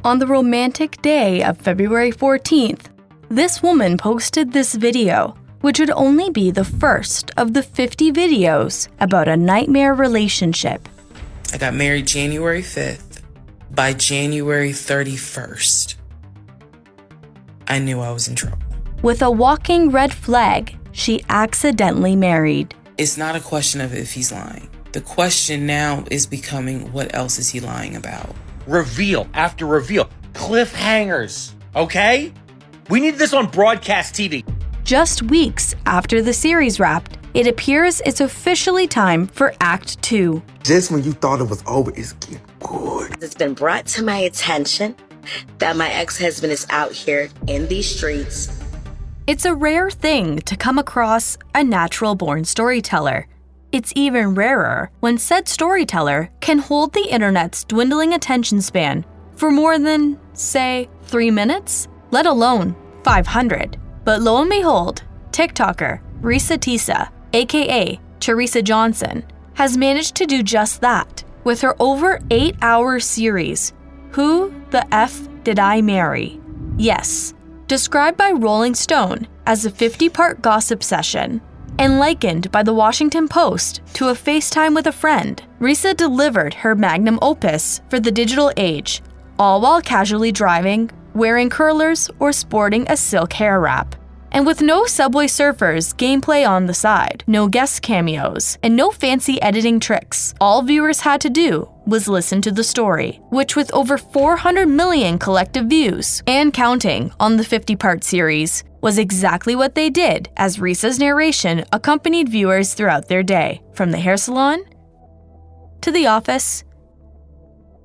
On the romantic day of February 14th, this woman posted this video, which would only be the first of the 50 videos about a nightmare relationship. I got married January 5th. By January 31st, I knew I was in trouble. With a walking red flag, she accidentally married. It's not a question of if he's lying. The question now is becoming, what else is he lying about? Reveal after reveal. Cliffhangers, okay? We need this on broadcast TV. Just weeks after the series wrapped, it appears it's officially time for Act 2. Just when you thought it was over, it's getting good. It's been brought to my attention that my ex-husband is out here in these streets. It's a rare thing to come across a natural-born storyteller. It's even rarer when said storyteller can hold the internet's dwindling attention span for more than, say, 3 minutes, let alone 500. But lo and behold, TikToker Reesa, aka Teresa Johnson, has managed to do just that with her over 8-hour series, Who the F Did I Marry? Yes, described by Rolling Stone as a 50-part gossip session, and likened by the Washington Post to a FaceTime with a friend, Reesa delivered her magnum opus for the digital age, all while casually driving, wearing curlers, or sporting a silk hair wrap. And with no Subway Surfers gameplay on the side, no guest cameos, and no fancy editing tricks, all viewers had to do was listen to the story, which with over 400 million collective views and counting on the 50-part series, was exactly what they did as Reesa's narration accompanied viewers throughout their day, from the hair salon to the office,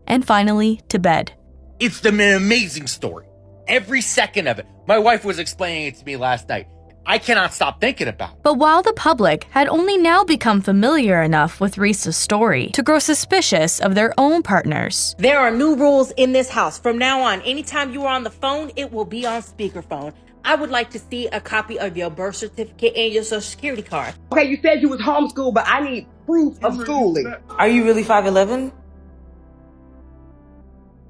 and finally to bed. It's an amazing story. Every second of it. My wife was explaining it to me last night. I cannot stop thinking about it. But while the public had only now become familiar enough with Reesa's story to grow suspicious of their own partners, there are new rules in this house. From now on, anytime you are on the phone, it will be on speakerphone. I would like to see a copy of your birth certificate and your social security card. Okay, you said you was homeschooled, but I need proof of schooling. Are you really 5'11"?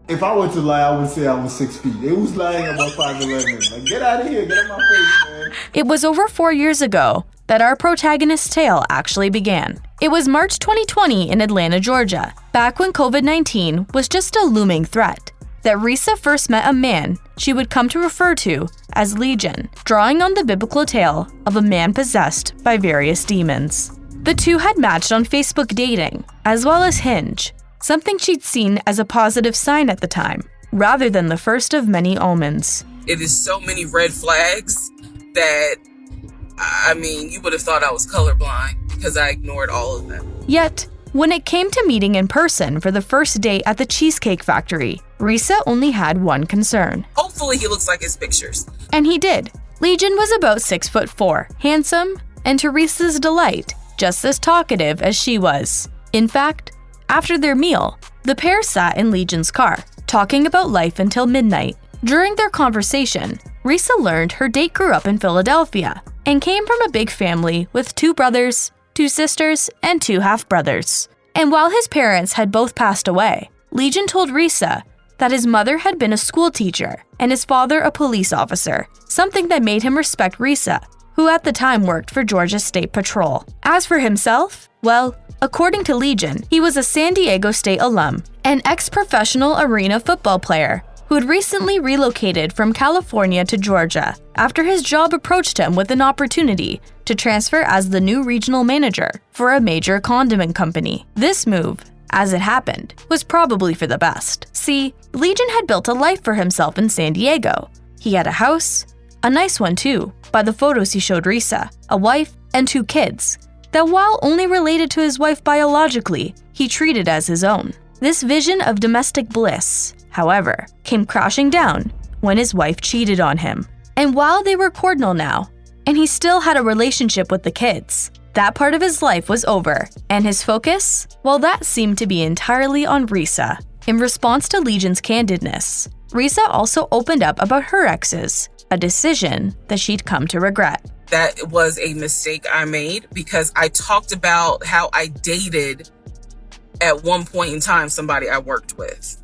If I were to lie, I would say I was 6 feet. It was lying about 5'11". Like, get out of here, get out of my face, man. It was over 4 years ago that our protagonist's tale actually began. It was March 2020 in Atlanta, Georgia, back when COVID-19 was just a looming threat, that Reesa first met a man she would come to refer to as Legion, drawing on the biblical tale of a man possessed by various demons. The two had matched on Facebook dating, as well as Hinge, something she'd seen as a positive sign at the time, rather than the first of many omens. It is so many red flags that, you would have thought I was colorblind because I ignored all of them. Yet, when it came to meeting in person for the first date at the Cheesecake Factory, Reesa only had one concern. Hopefully he looks like his pictures. And he did. Legion was about 6'4", handsome, and to Reesa's delight, just as talkative as she was. In fact, after their meal, the pair sat in Legion's car, talking about life until midnight. During their conversation, Reesa learned her date grew up in Philadelphia and came from a big family with 2 brothers, 2 sisters, and 2 half-brothers. And while his parents had both passed away, Legion told Reesa that his mother had been a school teacher and his father a police officer, something that made him respect Reesa, who at the time worked for Georgia State Patrol. As for himself, well, according to Legion, he was a San Diego State alum, an ex-professional arena football player who had recently relocated from California to Georgia after his job approached him with an opportunity to transfer as the new regional manager for a major condiment company. This move, as it happened, was probably for the best. See, Legion had built a life for himself in San Diego. He had a house, a nice one too, by the photos he showed Reesa, a wife, and 2 kids, that while only related to his wife biologically, he treated as his own. This vision of domestic bliss, however, came crashing down when his wife cheated on him. And while they were cordial now, and he still had a relationship with the kids, that part of his life was over, and his focus, well, that seemed to be entirely on Reesa. In response to Legion's candidness, Reesa also opened up about her exes, a decision that she'd come to regret. That was a mistake I made because I talked about how I dated at one point in time somebody I worked with.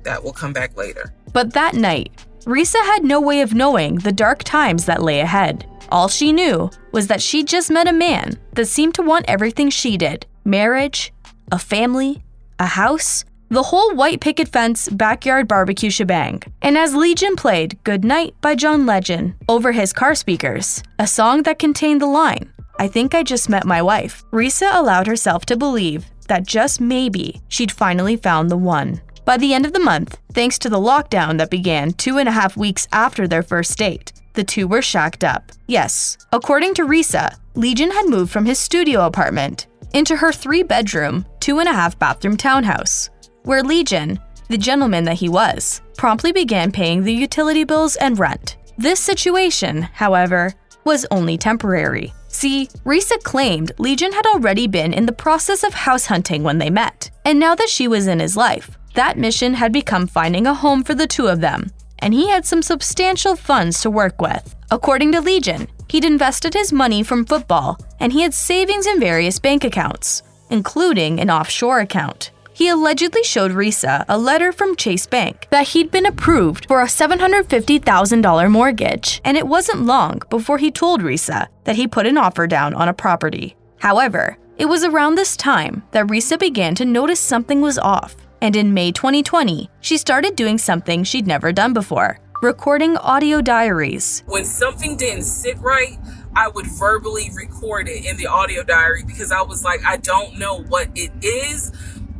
That will come back later. But that night, Reesa had no way of knowing the dark times that lay ahead. All she knew was that she just met a man that seemed to want everything she did: marriage, a family, a house, the whole white picket fence backyard barbecue shebang. And as Legion played Good Night by John Legend over his car speakers, a song that contained the line, "I think I just met my wife," Reesa allowed herself to believe that just maybe she'd finally found the one. By the end of the month, thanks to the lockdown that began 2.5 weeks after their first date, the two were shacked up. Yes, according to Reesa, Legion had moved from his studio apartment into her 3-bedroom, 2.5-bathroom townhouse, where Legion, the gentleman that he was, promptly began paying the utility bills and rent. This situation, however, was only temporary. See, Reesa claimed Legion had already been in the process of house hunting when they met, and now that she was in his life, that mission had become finding a home for the two of them, and he had some substantial funds to work with. According to Legion, he'd invested his money from football, and he had savings in various bank accounts, including an offshore account. He allegedly showed Reesa a letter from Chase Bank that he'd been approved for a $750,000 mortgage, and it wasn't long before he told Reesa that he put an offer down on a property. However, it was around this time that Reesa began to notice something was off, and in May 2020, she started doing something she'd never done before: recording audio diaries. When something didn't sit right, I would verbally record it in the audio diary because I was like, I don't know what it is,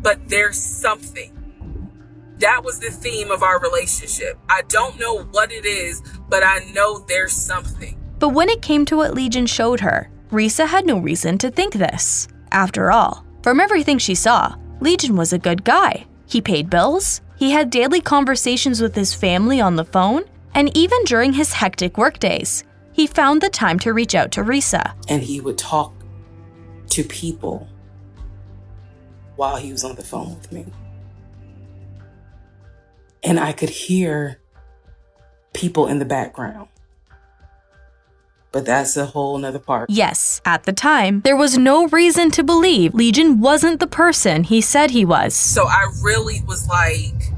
but there's something. That was the theme of our relationship. I don't know what it is, but I know there's something. But when it came to what Legion showed her, Reesa had no reason to think this. After all, from everything she saw, Legion was a good guy. He paid bills, he had daily conversations with his family on the phone, and even during his hectic workdays, he found the time to reach out to Reesa. And he would talk to people while he was on the phone with me. And I could hear people in the background. But that's a whole nother part. Yes, at the time, there was no reason to believe Legion wasn't the person he said he was. So I really was like,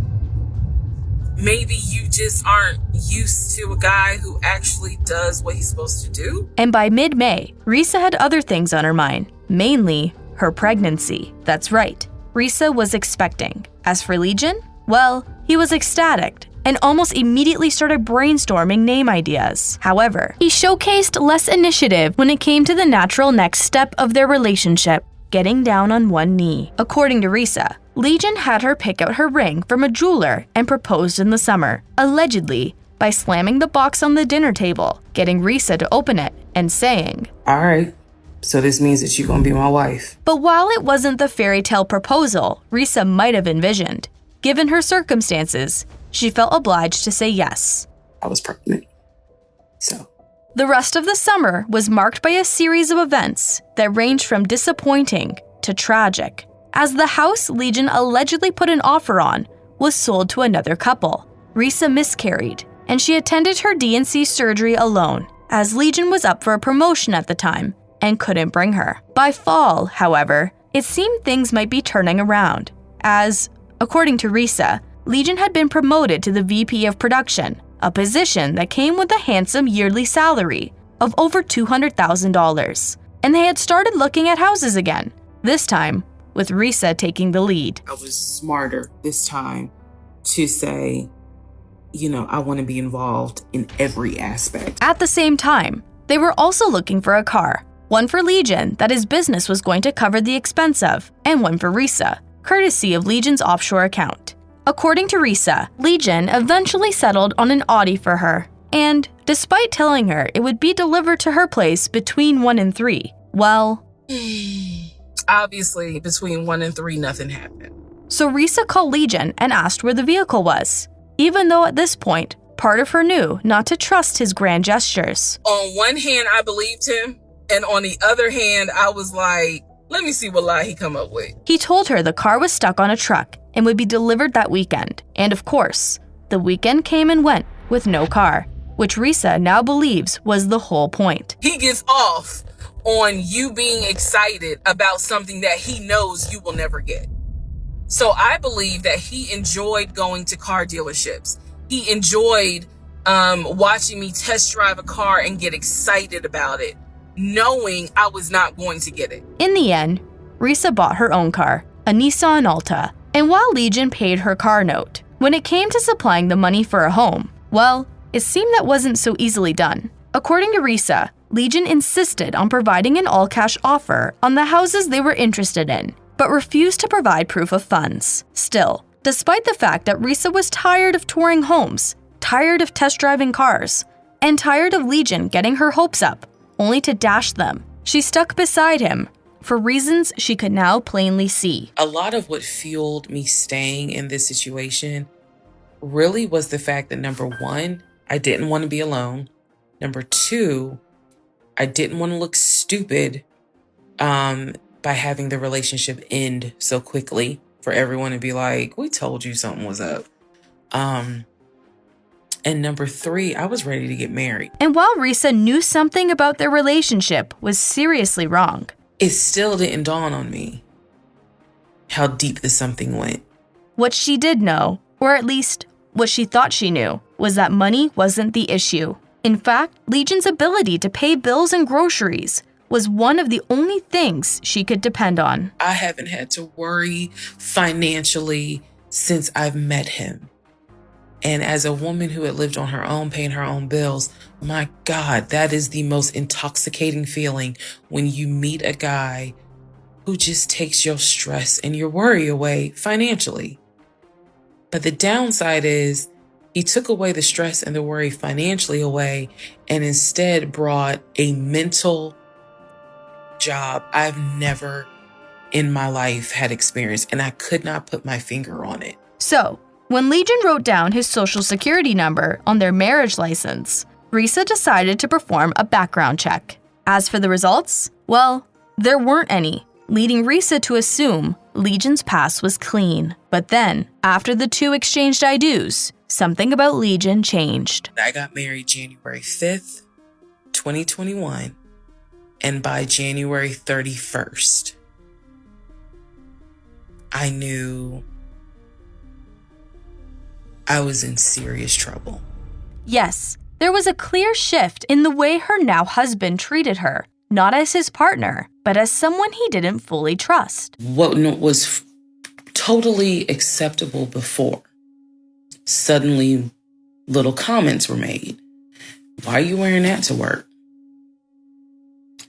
maybe you just aren't used to a guy who actually does what he's supposed to do. And by mid-May, Reesa had other things on her mind, mainly her pregnancy. That's right, Reesa was expecting. As for Legion, well, he was ecstatic and almost immediately started brainstorming name ideas. However, he showcased less initiative when it came to the natural next step of their relationship, getting down on one knee. According to Reesa, Legion had her pick out her ring from a jeweler and proposed in the summer, allegedly by slamming the box on the dinner table, getting Reesa to open it, and saying, "All right, so this means that you're gonna be my wife." But while it wasn't the fairy tale proposal Reesa might have envisioned, given her circumstances, she felt obliged to say yes. I was pregnant, so. The rest of the summer was marked by a series of events that ranged from disappointing to tragic, as the house Legion allegedly put an offer on was sold to another couple. Reesa miscarried, and she attended her D&C surgery alone, as Legion was up for a promotion at the time and couldn't bring her. By fall, however, it seemed things might be turning around, as, according to Reesa, Legion had been promoted to the VP of production, a position that came with a handsome yearly salary of over $200,000. And they had started looking at houses again, this time with Reesa taking the lead. I was smarter this time to say, I want to be involved in every aspect. At the same time, they were also looking for a car, one for Legion that his business was going to cover the expense of, and one for Reesa, courtesy of Legion's offshore account. According to Reesa, Legion eventually settled on an Audi for her, and despite telling her it would be delivered to her place between 1 and 3, well, obviously between 1 and 3 nothing happened. So Reesa called Legion and asked where the vehicle was, even though at this point, part of her knew not to trust his grand gestures. On one hand, I believed him, and on the other hand, I was like, let me see what lie he come up with. He told her the car was stuck on a truck and would be delivered that weekend. And of course, the weekend came and went with no car, which Reesa now believes was the whole point. He gets off on you being excited about something that he knows you will never get. So I believe that he enjoyed going to car dealerships. he enjoyed watching me test drive a car and get excited about it, knowing I was not going to get it. In the end, Reesa bought her own car, a Nissan Alta, and while Legion paid her car note, when it came to supplying the money for a home, well, it seemed that wasn't so easily done. According to Reesa, Legion insisted on providing an all-cash offer on the houses they were interested in, but refused to provide proof of funds. Still, despite the fact that Reesa was tired of touring homes, tired of test driving cars, and tired of Legion getting her hopes up, only to dash them, she stuck beside him for reasons she could now plainly see. A lot of what fueled me staying in this situation really was the fact that, number one, I didn't want to be alone. Number two, I didn't want to look stupid by having the relationship end so quickly for everyone to be like, we told you something was up. And number three, I was ready to get married. And while Reesa knew something about their relationship was seriously wrong, it still didn't dawn on me how deep this something went. What she did know, or at least what she thought she knew, was that money wasn't the issue. In fact, Legion's ability to pay bills and groceries was one of the only things she could depend on. I haven't had to worry financially since I've met him. And as a woman who had lived on her own, paying her own bills, my God, that is the most intoxicating feeling when you meet a guy who just takes your stress and your worry away financially. But the downside is he took away the stress and the worry financially away and instead brought a mental job I've never in my life had experienced, and I could not put my finger on it. So, when Legion wrote down his social security number on their marriage license, Reesa decided to perform a background check. As for the results, well, there weren't any, leading Reesa to assume Legion's past was clean. But then, after the two exchanged I do's, something about Legion changed. I got married January 5th, 2021, and by January 31st, I knew I was in serious trouble. Yes, there was a clear shift in the way her now husband treated her, not as his partner, but as someone he didn't fully trust. What was totally acceptable before, suddenly little comments were made. Why are you wearing that to work?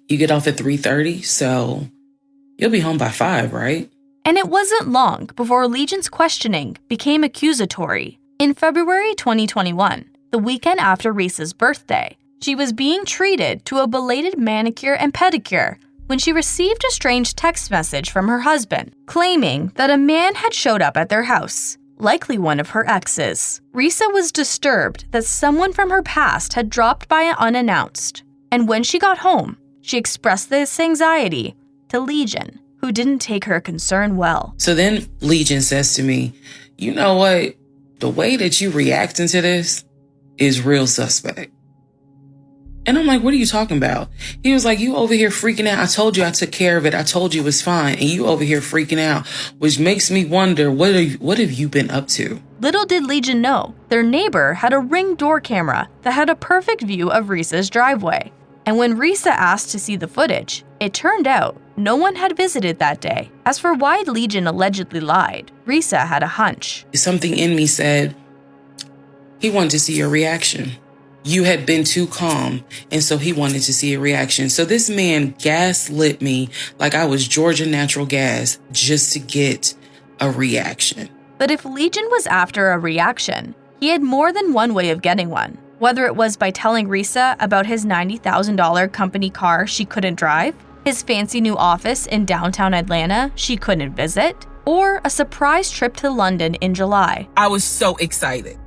You get off at 3:30, so you'll be home by 5, right? And it wasn't long before Legion's questioning became accusatory. In February 2021, the weekend after Reesa's birthday, she was being treated to a belated manicure and pedicure when she received a strange text message from her husband, claiming that a man had showed up at their house, likely one of her exes. Reesa was disturbed that someone from her past had dropped by unannounced, and when she got home, she expressed this anxiety to Legion, who didn't take her concern well. So then Legion says to me, you know what? The way that you reacting to this is real suspect. And I'm like, what are you talking about? He was like, you over here freaking out. I told you I took care of it. I told you it was fine. And you over here freaking out, which makes me wonder, what have you been up to? Little did Legion know, their neighbor had a Ring door camera that had a perfect view of Reesa's driveway. And when Reesa asked to see the footage, it turned out no one had visited that day. As for why Legion allegedly lied, Reesa had a hunch. Something in me said, he wanted to see your reaction. You had been too calm, and so he wanted to see a reaction. So this man gaslit me like I was Georgia Natural Gas just to get a reaction. But if Legion was after a reaction, he had more than one way of getting one. Whether it was by telling Reesa about his $90,000 company car she couldn't drive, his fancy new office in downtown Atlanta she couldn't visit, or a surprise trip to London in July. I was so excited.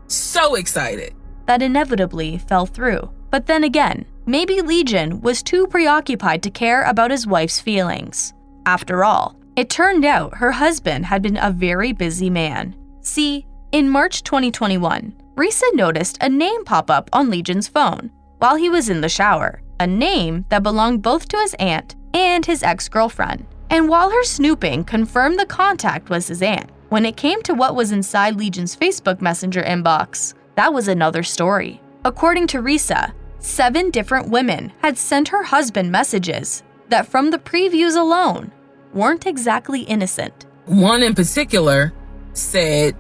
So excited. That inevitably fell through. But then again, maybe Legion was too preoccupied to care about his wife's feelings. After all, it turned out her husband had been a very busy man. See, in March 2021, Reesa noticed a name pop up on Legion's phone while he was in the shower, a name that belonged both to his aunt and his ex-girlfriend. And while her snooping confirmed the contact was his aunt, when it came to what was inside Legion's Facebook Messenger inbox, that was another story. According to Reesa, 7 different women had sent her husband messages that, from the previews alone, weren't exactly innocent. One in particular said,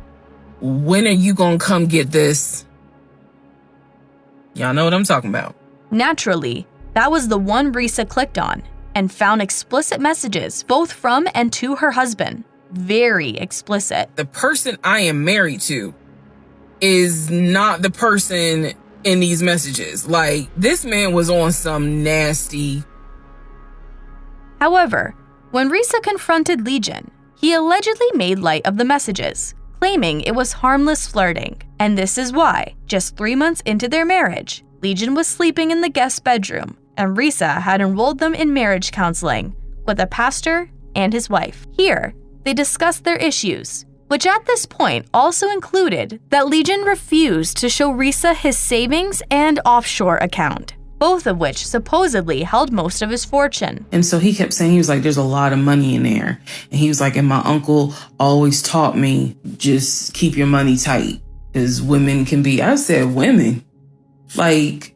"When are you gonna come get this?" Y'all know what I'm talking about. Naturally, that was the one Reesa clicked on and found explicit messages both from and to her husband. Very explicit. The person I am married to is not the person in these messages. Like, this man was on some nasty. However, when Reesa confronted Legion, he allegedly made light of the messages, claiming it was harmless flirting. And this is why, just 3 months into their marriage, Legion was sleeping in the guest bedroom, and Reesa had enrolled them in marriage counseling with a pastor and his wife. Here, they discussed their issues, which at this point also included that Legion refused to show Reesa his savings and offshore account, both of which supposedly held most of his fortune. And so he kept saying, he was like, there's a lot of money in there. And he was like, and my uncle always taught me, just keep your money tight, because women can be, I said, women? Like,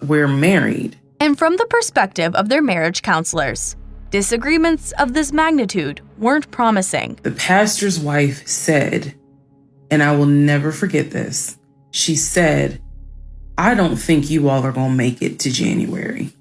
we're married. And from the perspective of their marriage counselors, disagreements of this magnitude weren't promising. The pastor's wife said, and I will never forget this, she said, I don't think you all are going to make it to January.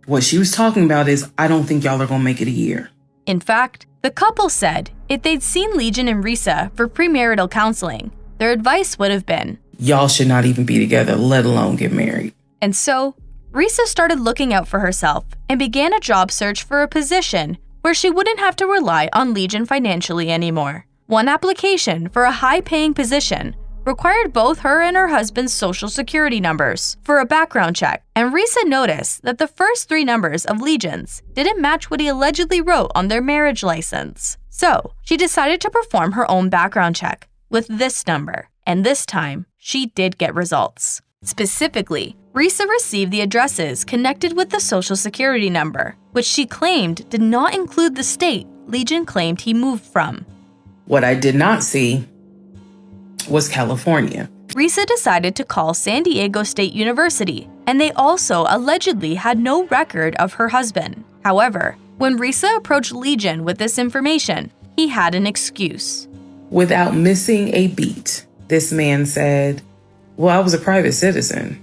What she was talking about is, I don't think y'all are going to make it a year. In fact, the couple said if they'd seen Legion and Reesa for premarital counseling, their advice would have been, y'all should not even be together, let alone get married. And so, Reesa started looking out for herself and began a job search for a position where she wouldn't have to rely on Legion financially anymore. One application for a high-paying position required both her and her husband's social security numbers for a background check, and Reesa noticed that the first 3 numbers of Legion's didn't match what he allegedly wrote on their marriage license. So, she decided to perform her own background check with this number, and this time, she did get results. Specifically, Reesa received the addresses connected with the social security number, which she claimed did not include the state Legion claimed he moved from. What I did not see was California. Reesa decided to call San Diego State University, and they also allegedly had no record of her husband. However, when Reesa approached Legion with this information, he had an excuse. Without missing a beat, this man said, well, I was a private citizen.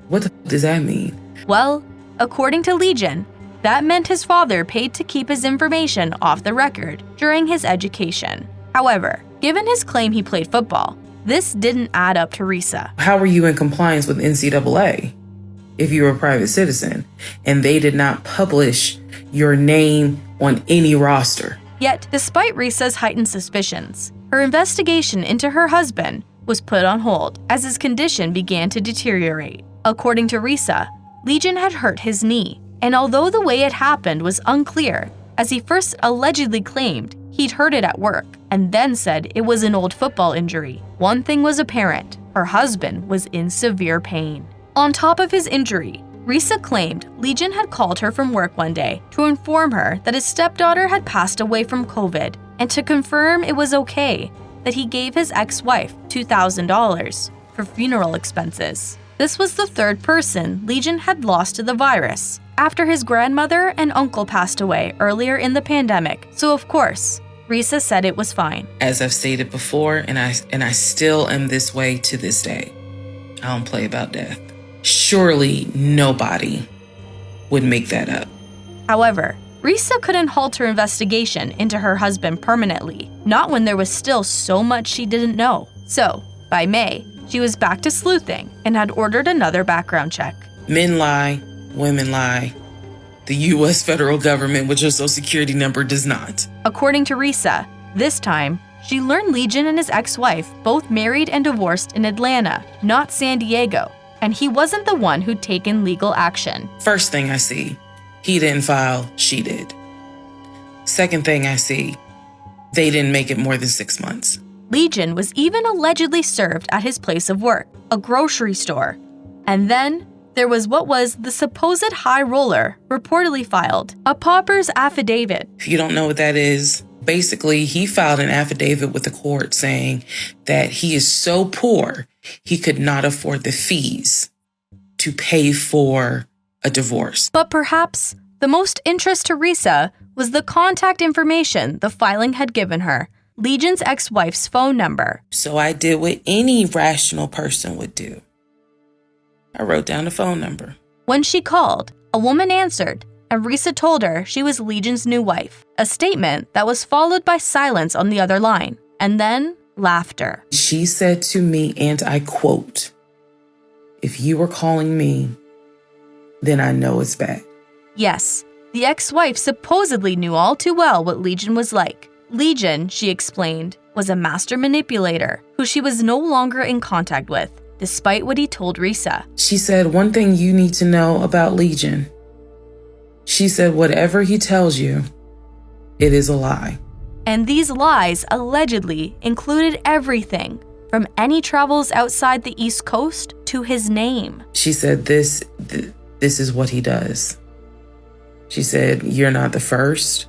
What the f does that mean? Well, according to Legion, that meant his father paid to keep his information off the record during his education. However, given his claim he played football, this didn't add up to Reesa. How were you in compliance with NCAA if you were a private citizen and they did not publish your name on any roster? Yet, despite Reesa's heightened suspicions, her investigation into her husband was put on hold as his condition began to deteriorate. According to Reesa, Legion had hurt his knee, and although the way it happened was unclear, as he first allegedly claimed he'd hurt it at work and then said it was an old football injury, one thing was apparent: her husband was in severe pain. On top of his injury, Reesa claimed Legion had called her from work one day to inform her that his stepdaughter had passed away from COVID and to confirm it was okay that he gave his ex-wife $2,000 for funeral expenses. This was the 3rd person Legion had lost to the virus after his grandmother and uncle passed away earlier in the pandemic. So of course, Reesa said it was fine. As I've stated before, and I still am this way to this day, I don't play about death. Surely nobody would make that up. However, Reesa couldn't halt her investigation into her husband permanently, not when there was still so much she didn't know. So, by May, she was back to sleuthing and had ordered another background check. Men lie, women lie. The U.S. federal government with your social security number does not. According to Reesa, this time, she learned Legion and his ex-wife both married and divorced in Atlanta, not San Diego, and he wasn't the one who'd taken legal action. First thing I see, he didn't file, she did. Second thing I see, they didn't make it more than 6 months. Legion was even allegedly served at his place of work, a grocery store. And then there was what was the supposed high roller reportedly filed, a pauper's affidavit. If you don't know what that is, Basically, he filed an affidavit with the court saying that he is so poor, he could not afford the fees to pay for a divorce. But perhaps the most interest to Reesa was the contact information the filing had given her, Legion's ex-wife's phone number. So I did what any rational person would do. I wrote down the phone number. When she called, a woman answered, and Reesa told her she was Legion's new wife, a statement that was followed by silence on the other line, and then laughter. She said to me, and I quote, "If you were calling me, then I know it's bad." Yes, the ex-wife supposedly knew all too well what Legion was like. Legion, she explained, was a master manipulator who she was no longer in contact with, despite what he told Reesa. She said, "One thing you need to know about Legion." She said, "Whatever he tells you, it is a lie." And these lies allegedly included everything from any travels outside the East Coast to his name. She said, this is what he does. She said, "You're not the first.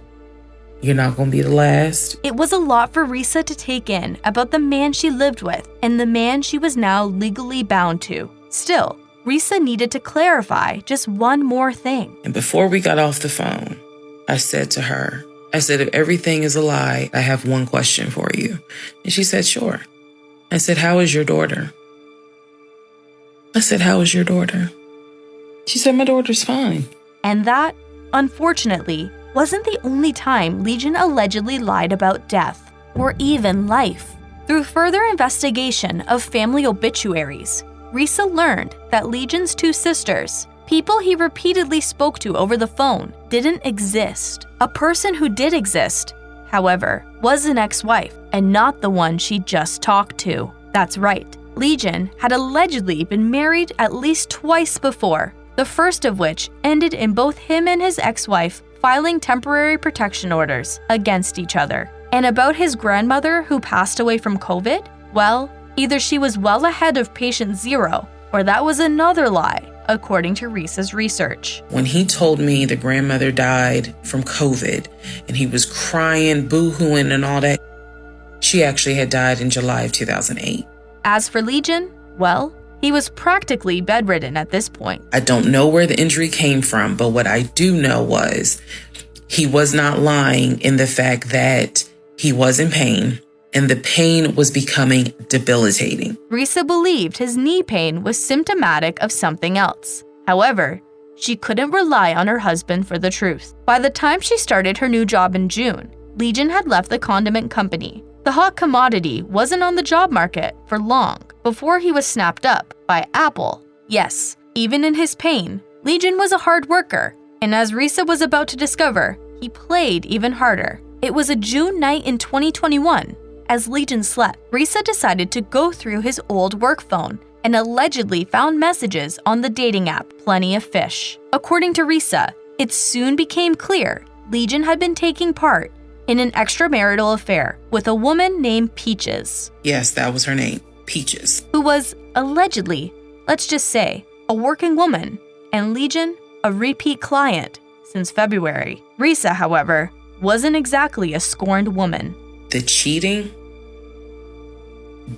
You're not going to be the last." It was a lot for Reesa to take in about the man she lived with and the man she was now legally bound to. Still, Reesa needed to clarify just one more thing. And before we got off the phone, I said to her, if everything is a lie, I have one question for you. And she said, "Sure." I said, "How is your daughter?" She said, "My daughter's fine." And that, unfortunately, wasn't the only time Legion allegedly lied about death, or even life. Through further investigation of family obituaries, Reesa learned that Legion's two sisters, people he repeatedly spoke to over the phone, didn't exist. A person who did exist, however, was an ex-wife and not the one she just talked to. That's right, Legion had allegedly been married at least twice before, the first of which ended in both him and his ex-wife filing temporary protection orders against each other. And about his grandmother who passed away from COVID, well, either she was well ahead of patient zero, or that was another lie, according to Reesa's research. When he told me the grandmother died from COVID and he was crying, boo-hooing and all that, she actually had died in July of 2008. As for Legion, well, he was practically bedridden at this point. I don't know where the injury came from, but what I do know was he was not lying in the fact that he was in pain, and the pain was becoming debilitating. Reesa believed his knee pain was symptomatic of something else. However, she couldn't rely on her husband for the truth. By the time she started her new job in June, Legion had left the condiment company. The hot commodity wasn't on the job market for long before he was snapped up by Apple. Yes, even in his pain, Legion was a hard worker, and as Reesa was about to discover, he played even harder. It was a June night in 2021. As Legion slept, Reesa decided to go through his old work phone and allegedly found messages on the dating app Plenty of Fish. According to Reesa, it soon became clear Legion had been taking part in an extramarital affair with a woman named Peaches. Yes, that was her name, Peaches. Who was allegedly, let's just say, a working woman, and Legion a repeat client since February. Reesa, however, wasn't exactly a scorned woman. The cheating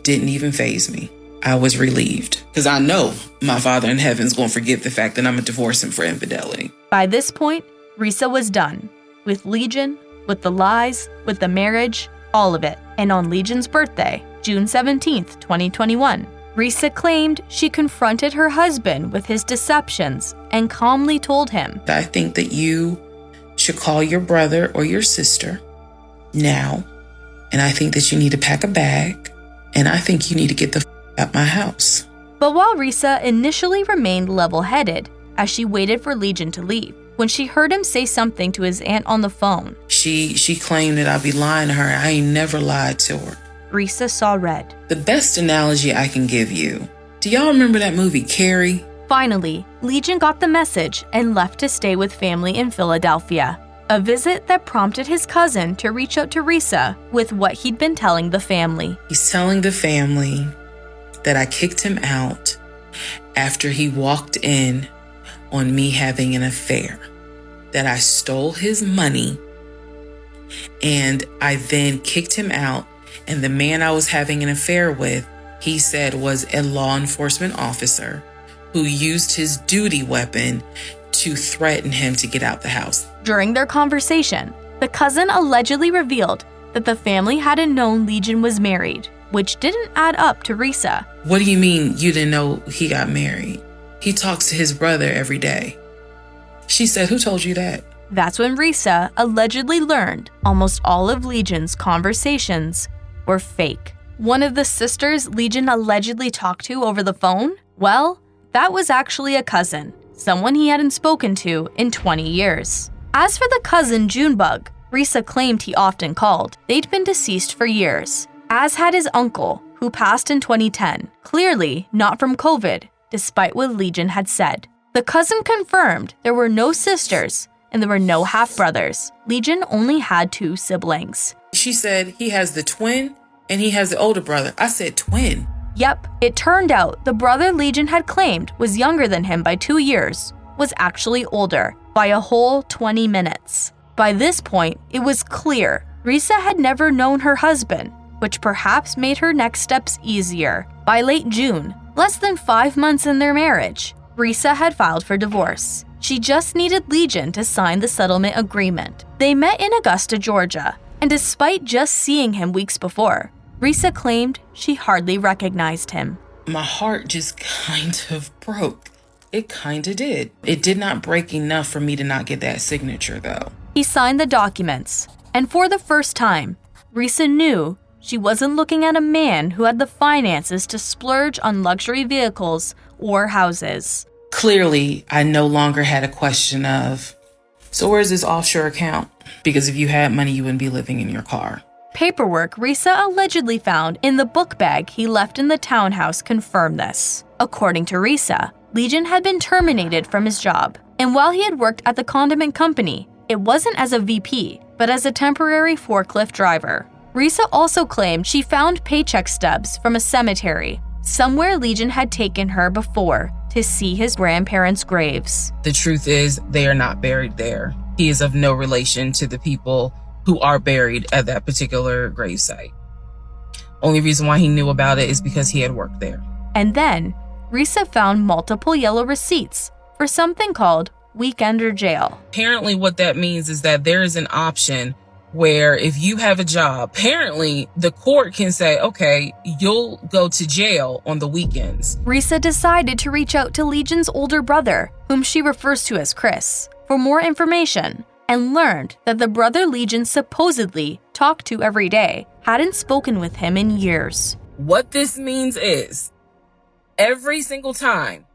didn't even faze me. I was relieved because I know my Father in Heaven's going to forgive the fact that I'm going to divorce him for infidelity. By this point, Reesa was done with Legion, with the lies, with the marriage, all of it. And on Legion's birthday, June 17th, 2021, Reesa claimed she confronted her husband with his deceptions and calmly told him, "I think that you should call your brother or your sister now, and I think that you need to pack a bag, and I think you need to get the out my house." But while Reesa initially remained level-headed as she waited for Legion to leave, when she heard him say something to his aunt on the phone, She claimed that I'd be lying to her. I ain't never lied to her. Reesa saw red. The best analogy I can give you, do y'all remember that movie Carrie? Finally, Legion got the message and left to stay with family in Philadelphia. A visit that prompted his cousin to reach out to Reesa with what he'd been telling the family. He's telling the family that I kicked him out after he walked in on me having an affair, that I stole his money And I then kicked him out. And the man I was having an affair with, he said was a law enforcement officer who used his duty weapon to threaten him to get out the house. During their conversation, the cousin allegedly revealed that the family hadn't known Legion was married, which didn't add up to Reesa. What do you mean you didn't know he got married? He talks to his brother every day. She said, who told you that? That's when Reesa allegedly learned almost all of Legion's conversations were fake. One of the sisters Legion allegedly talked to over the phone? Well, that was actually a cousin, someone he hadn't spoken to in 20 years. As for the cousin Junebug, Reesa claimed he often called. They'd been deceased for years, as had his uncle, who passed in 2010, clearly not from COVID, despite what Legion had said. The cousin confirmed there were no sisters and there were no half-brothers. Legion only had 2 siblings. She said he has the twin and he has the older brother. I said twin. Yep, it turned out the brother Legion had claimed was younger than him by 2 years was actually older by a whole 20 minutes. By this point, it was clear Reesa had never known her husband, which perhaps made her next steps easier. By late June, less than 5 months in their marriage, Reesa had filed for divorce. She just needed Legion to sign the settlement agreement. They met in Augusta, Georgia, and despite just seeing him weeks before, Reesa claimed she hardly recognized him. My heart just kind of broke. It kind of did. It did not break enough for me to not get that signature, though. He signed the documents, and for the first time, Reesa knew she wasn't looking at a man who had the finances to splurge on luxury vehicles or houses. Clearly, I no longer had a question of, so where's this offshore account? Because if you had money, you wouldn't be living in your car. Paperwork Reesa allegedly found in the book bag he left in the townhouse confirmed this. According to Reesa, Legion had been terminated from his job, and while he had worked at the condiment company, it wasn't as a VP, but as a temporary forklift driver. Reesa also claimed she found paycheck stubs from a cemetery, somewhere Legion had taken her before to see his grandparents' graves. The truth is, they are not buried there. He is of no relation to the people who are buried at that particular gravesite. Only reason why he knew about it is because he had worked there. And then, Reesa found multiple yellow receipts for something called weekender jail. Apparently what that means is that there is an option where if you have a job, apparently the court can say, okay, you'll go to jail on the weekends. Reesa decided to reach out to Legion's older brother, whom she refers to as Chris, for more information, and learned that the brother Legion supposedly talked to every day hadn't spoken with him in years. What this means is, every single time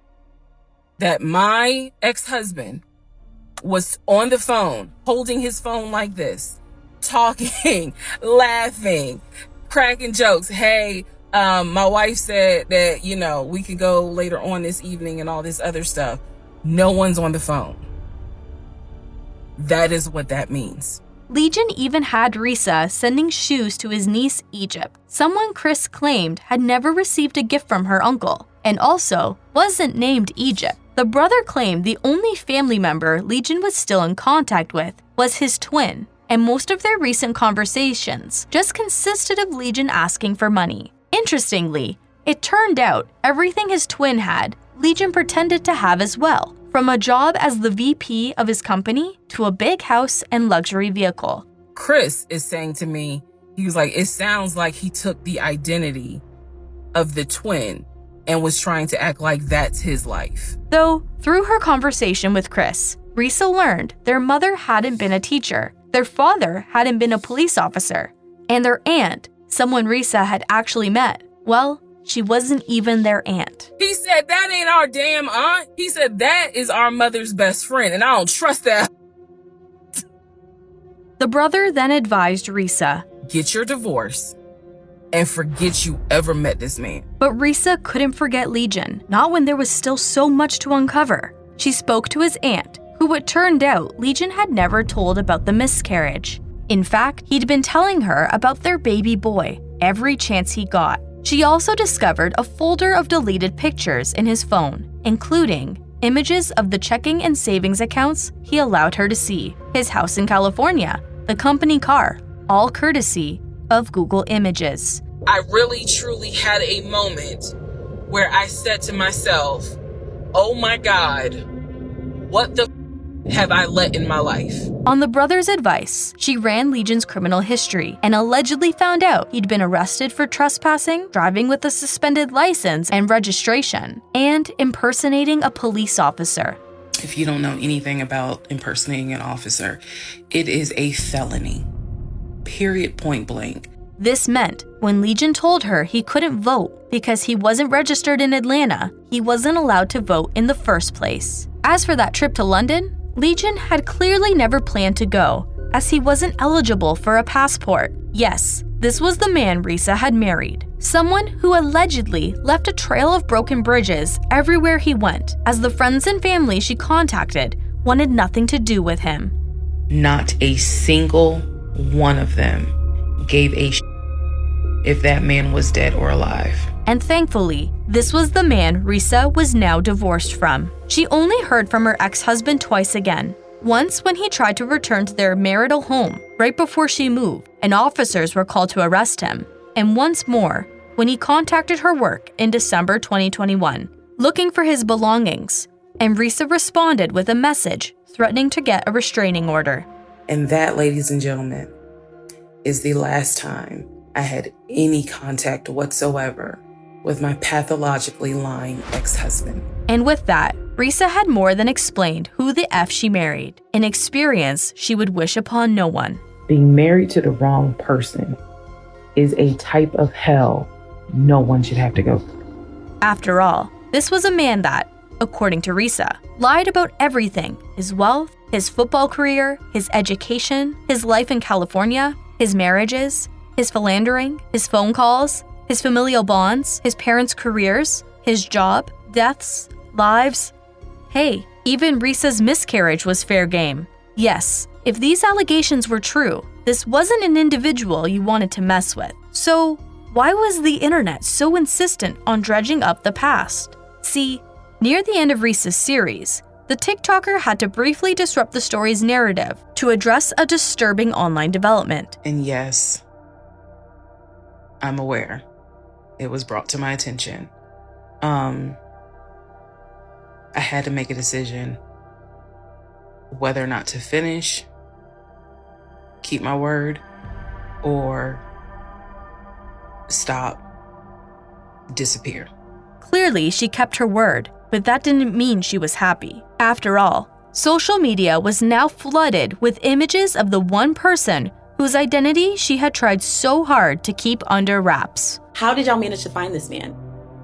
that my ex-husband was on the phone, holding his phone like this, talking, laughing, cracking jokes. Hey, my wife said that, we can go later on this evening and all this other stuff. No one's on the phone. That is what that means. Legion even had Reesa sending shoes to his niece, Egypt, someone Chris claimed had never received a gift from her uncle, and also wasn't named Egypt. The brother claimed the only family member Legion was still in contact with was his twin, and most of their recent conversations just consisted of Legion asking for money. Interestingly, it turned out everything his twin had, Legion pretended to have as well, from a job as the VP of his company to a big house and luxury vehicle. Chris is saying to me, he was like, it sounds like he took the identity of the twin and was trying to act like that's his life. Though, through her conversation with Chris, Reesa learned their mother hadn't been a teacher, their father hadn't been a police officer, and their aunt, someone Reesa had actually met, well, she wasn't even their aunt. He said, that ain't our damn aunt. He said, that is our mother's best friend, and I don't trust that. The brother then advised Reesa, get your divorce and forget you ever met this man. But Reesa couldn't forget Legion, not when there was still so much to uncover. She spoke to his aunt, who it turned out Legion had never told about the miscarriage. In fact, he'd been telling her about their baby boy every chance he got. She also discovered a folder of deleted pictures in his phone, including images of the checking and savings accounts he allowed her to see, his house in California, the company car, all courtesy of Google Images. I really truly had a moment where I said to myself, oh my God, what the have I let in my life? On the brother's advice, she ran Legion's criminal history and allegedly found out he'd been arrested for trespassing, driving with a suspended license and registration, and impersonating a police officer. If you don't know anything about impersonating an officer, it is a felony. Period, point blank. This meant when Legion told her he couldn't vote because he wasn't registered in Atlanta, he wasn't allowed to vote in the first place. As for that trip to London, Legion had clearly never planned to go, as he wasn't eligible for a passport. Yes, this was the man Reesa had married, someone who allegedly left a trail of broken bridges everywhere he went, as the friends and family she contacted wanted nothing to do with him. Not a single one of them gave a if that man was dead or alive. And thankfully, this was the man Reesa was now divorced from. She only heard from her ex-husband twice again. Once when he tried to return to their marital home right before she moved, and officers were called to arrest him. And once more, when he contacted her work in December 2021, looking for his belongings, and Reesa responded with a message threatening to get a restraining order. And that, ladies and gentlemen, is the last time I had any contact whatsoever with my pathologically lying ex-husband. And with that, Reesa had more than explained who the F she married, an experience she would wish upon no one. Being married to the wrong person is a type of hell no one should have to go through. After all, this was a man that, according to Reesa, lied about everything: his wealth, his football career, his education, his life in California, his marriages, his philandering, his phone calls, his familial bonds, his parents' careers, his job, deaths, lives. Hey, even Reesa's miscarriage was fair game. Yes, if these allegations were true, this wasn't an individual you wanted to mess with. So, why was the internet so insistent on dredging up the past? See, near the end of Reesa's series, the TikToker had to briefly disrupt the story's narrative to address a disturbing online development. And yes, I'm aware. It was brought to my attention. I had to make a decision whether or not to finish, keep my word, or stop, disappear. Clearly, she kept her word, but that didn't mean she was happy. After all, social media was now flooded with images of the one person whose identity she had tried so hard to keep under wraps. How did y'all manage to find this man?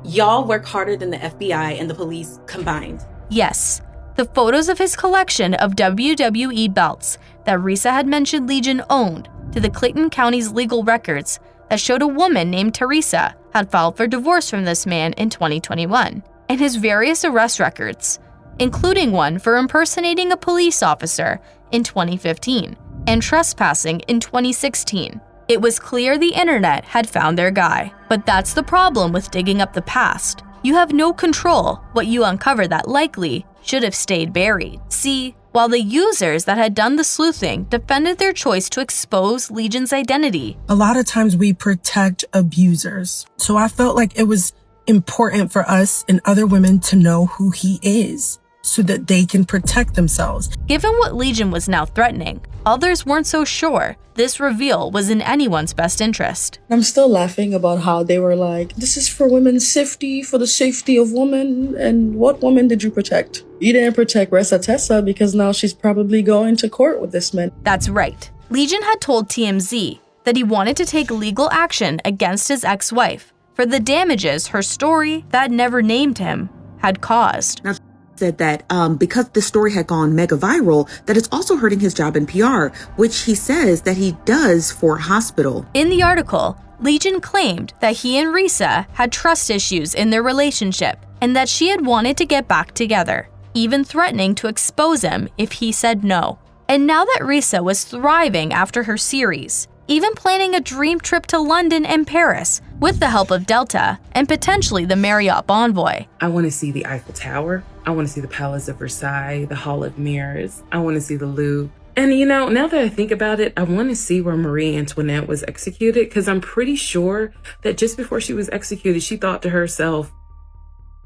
Y'all work harder than the FBI and the police combined. Yes, the photos of his collection of WWE belts that Reesa had mentioned Legion owned to the Clayton County's legal records that showed a woman named Teresa had filed for divorce from this man in 2021, and his various arrest records, including one for impersonating a police officer in 2015 and trespassing in 2016. It was clear the internet had found their guy. But that's the problem with digging up the past. You have no control what you uncover that likely should have stayed buried. See, while the users that had done the sleuthing defended their choice to expose Legion's identity, a lot of times we protect abusers. So I felt like it was important for us and other women to know who he is so that they can protect themselves. Given what Legion was now threatening, others weren't so sure this reveal was in anyone's best interest. I'm still laughing about how they were like, this is for women's safety, for the safety of women. And what woman did you protect? You didn't protect Reesa Tessa because now she's probably going to court with this man. That's right. Legion had told TMZ that he wanted to take legal action against his ex-wife for the damages her story that never named him had caused. Now, said that because the story had gone mega viral, that it's also hurting his job in PR, which he says that he does for hospital. In the article, Legion claimed that he and Reesa had trust issues in their relationship and that she had wanted to get back together, even threatening to expose him if he said no. And now that Reesa was thriving after her series, even planning a dream trip to London and Paris with the help of Delta and potentially the Marriott Bonvoy. I want to see the Eiffel Tower. I want to see the Palace of Versailles, the Hall of Mirrors. I want to see the Louvre. And now that I think about it, I want to see where Marie Antoinette was executed, because I'm pretty sure that just before she was executed, she thought to herself,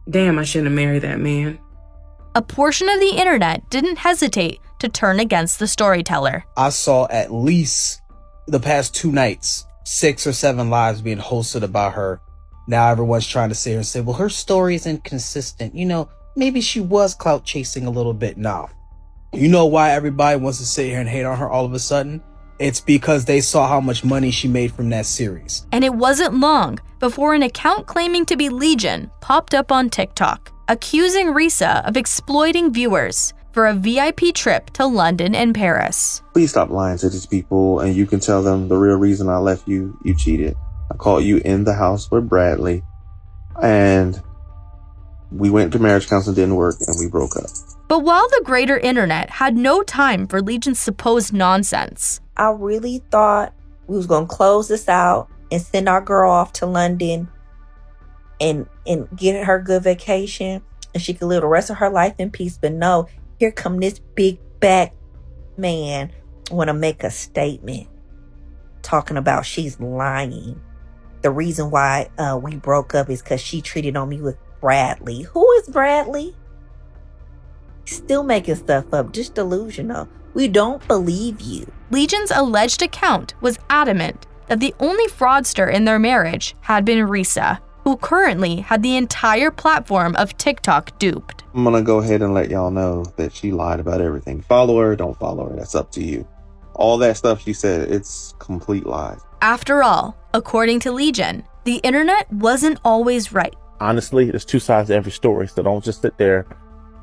damn, I shouldn't have married that man. A portion of the internet didn't hesitate to turn against the storyteller. I saw at least the past 2 nights, 6 or 7 lives being hosted about her. Now everyone's trying to sit here and say, well, her story is inconsistent. Maybe she was clout chasing a little bit now. You know why everybody wants to sit here and hate on her all of a sudden? It's because they saw how much money she made from that series. And it wasn't long before an account claiming to be Legion popped up on TikTok, accusing Reesa of exploiting viewers for a VIP trip to London and Paris. Please stop lying to these people, and you can tell them the real reason I left you. You cheated. I caught you in the house with Bradley, and we went to marriage counseling, didn't work, and we broke up. But while the greater internet had no time for Legion's supposed nonsense, I really thought we was going to close this out and send our girl off to London and get her good vacation, and she could live the rest of her life in peace. But no, here come this big back man want to make a statement talking about she's lying. The reason why we broke up is because she treated on me with Bradley. Who is Bradley? Still making stuff up, just delusional. We don't believe you. Legion's alleged account was adamant that the only fraudster in their marriage had been Reesa, who currently had the entire platform of TikTok duped. I'm gonna go ahead and let y'all know that she lied about everything. Follow her, don't follow her, that's up to you. All that stuff she said, it's complete lies. After all, according to Legion, the internet wasn't always right. Honestly, there's 2 sides to every story, so don't just sit there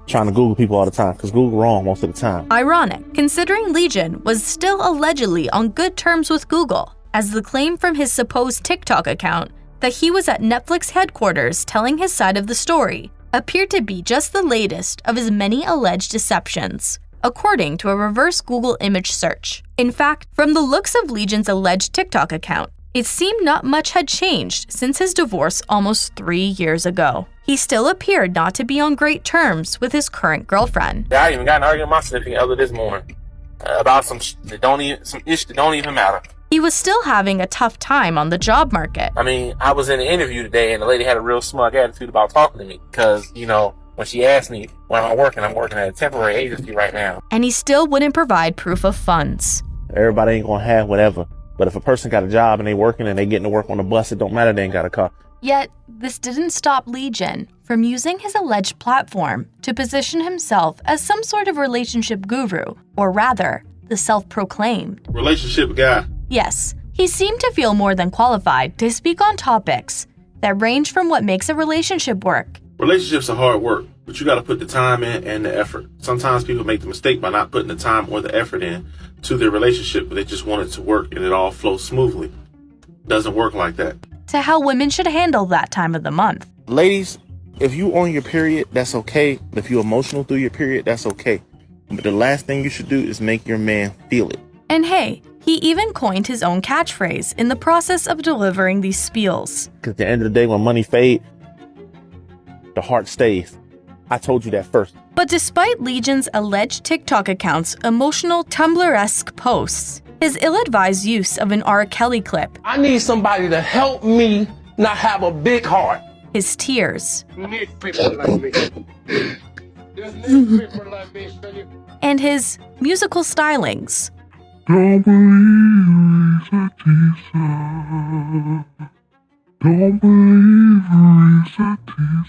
trying to Google people all the time, because Google wrong most of the time. Ironic, considering Legion was still allegedly on good terms with Google, as the claim from his supposed TikTok account that he was at Netflix headquarters telling his side of the story appeared to be just the latest of his many alleged deceptions, according to a reverse Google image search. In fact, from the looks of Legion's alleged TikTok account, it seemed not much had changed since his divorce almost 3 years ago. He still appeared not to be on great terms with his current girlfriend. I even got an argument with my significant other this morning about some ish that don't even matter. He was still having a tough time on the job market. I mean, I was in an interview today and the lady had a real smug attitude about talking to me because, when she asked me where I'm working at a temporary agency right now. And he still wouldn't provide proof of funds. Everybody ain't gonna have whatever. But if a person got a job and they working and they getting to work on the bus, it don't matter, they ain't got a car. Yet, this didn't stop Legion from using his alleged platform to position himself as some sort of relationship guru, or rather, the self-proclaimed relationship guy. Yes, he seemed to feel more than qualified to speak on topics that range from what makes a relationship work. Relationships are hard work, but you got to put the time in and the effort. Sometimes people make the mistake by not putting the time or the effort in to their relationship, but they just want it to work and it all flows smoothly. Doesn't work like that. To how women should handle that time of the month. Ladies, if you on your period, that's okay. If you're emotional through your period, that's okay. But the last thing you should do is make your man feel it. And hey, he even coined his own catchphrase in the process of delivering these spiels. Because at the end of the day, when money fades, the heart stays. I told you that first. But despite Legion's alleged TikTok account's emotional Tumblr-esque posts, his ill-advised use of an R. Kelly clip, I need somebody to help me not have a big heart. His tears, and his musical stylings, don't believe Reesa teaser. Don't believe Reesa teaser.